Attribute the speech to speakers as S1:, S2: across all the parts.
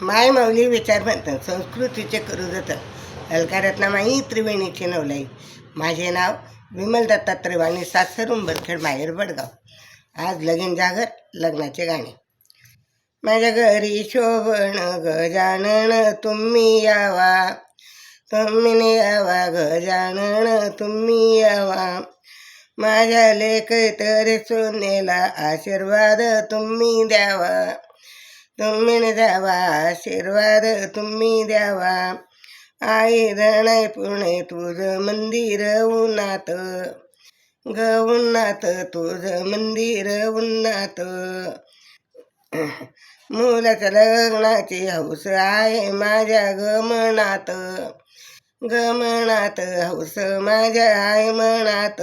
S1: माय माऊली विचार म्हणतात संस्कृतीचे करू जतन अलकारत्नामाई त्रिवेणीची नवलाई. माझे नाव विमल दत्तात्रय वाणी, सासर उंबरखेड, माहेर बडगाव. आज लगीन जागर लग्नाचे गाणे. माझ्या घरी शोभण गजानन तुम्ही यावा, तुम्ही यावा गजानन तुम्ही यावा. माझ्या लेक तरी सोनेला आशीर्वाद तुम्ही द्यावा, तुम्ही द्यावा आशीर्वाद तुम्ही द्यावा. आई धणाई पुणे तुझं मंदिर उन्हात, ग उन्हात तुझं मंदिर उन्हात. मुलाच्या लग्नाची हौस आहे माझ्या गमनात, गमनात हौस माझ्या आहे मनात.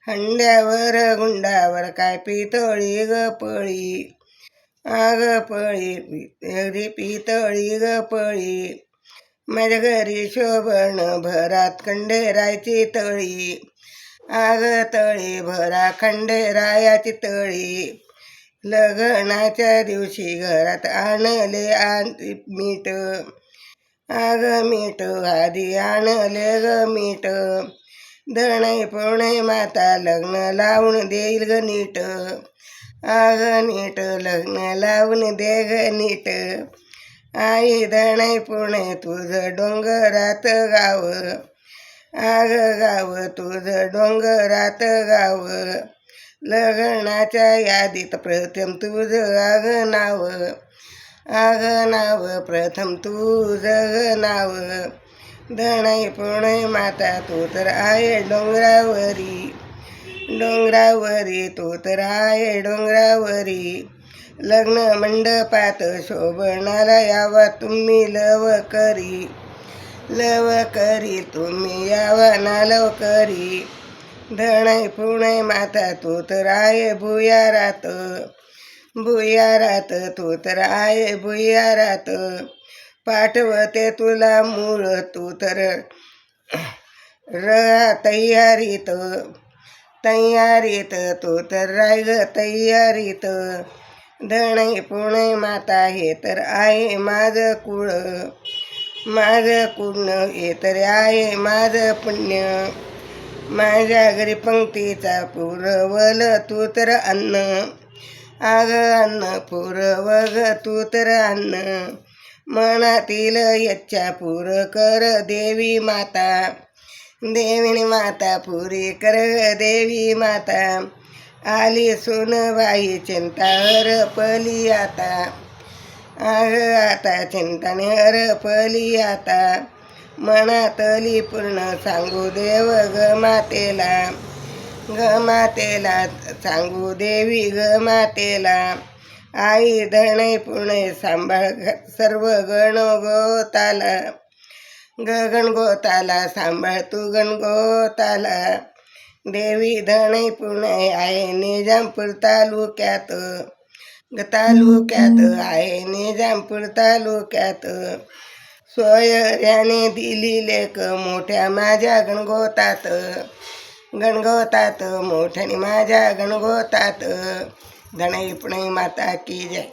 S1: हंड्यावर गुंडावर काय पितळी ग पळी, आग पळी पितळी ग पळी. माझ्या घरी शोभण भरात खंडेरायची तळी, आग तळी भरा खंडेरायाची तळी. लग्नाच्या दिवशी घरात आणले मीठ, आग मीठ आधी आणले ग मीठ. धणे पुणे माता लग्न लावून देईल ग नीट, आग नीट लग्न लावून दे ग नीट. आई धणे पुणे तुझं डोंगरात गाव, आग गाव तुझं डोंगरात गाव. लग्नाच्या यादीत प्रथम तुझं आग नाव, आग नाव प्रथम तुझं नाव. धणे पुणे माता तू तर आहे डोंगरावरी, डोंगरावरी तू तर आहे डोंगरावरी. लग्न मंडपात शोभनाला यावा तुम्ही लवकरी, लवकरी तुम्ही यावा ना लवकरी. धणे पुणे माता तू तर आहे भुयारात, भुयारात तू तर आहे भुयारात. पाठवते तुला मूळ तू तर तयारीत, तयारीत तू तर राय ग तयारीत. धणे पुणे माता हे तर आहे माझं कुळ, माझं कुण हे तर आहे माझं पुण्य. माझ्या घरी पंक्तीचा पुरवल तू तर अन्न, आग अन्न पुरवग तू तर अन्न. मनातील इच्छा पूर कर देवी माता, देवीनी माता पुरी कर देवी माता. आली सोनबाई चिंता हरपली आता, आग आता चिंताने हरपली आता. मनातली पूर्ण सांगू देव ग मातेला, ग मातेला सांगू देवी ग मातेला. आई धणे पुणे सांभाळ सर्व गणगोताला, गणगोताला सांभाळ तू गणगोताला. देवी धणे पुणे आहे निजामपूर तालुक्यात, तालुक्यात आहे निजामपूर तालुक्यात. सोयऱ्याने दिली लेक मोठ्या माझ्या गणगोतात, गणगोतात मोठ्याने माझ्या गणगोतात. धणे पुणे माता की जय.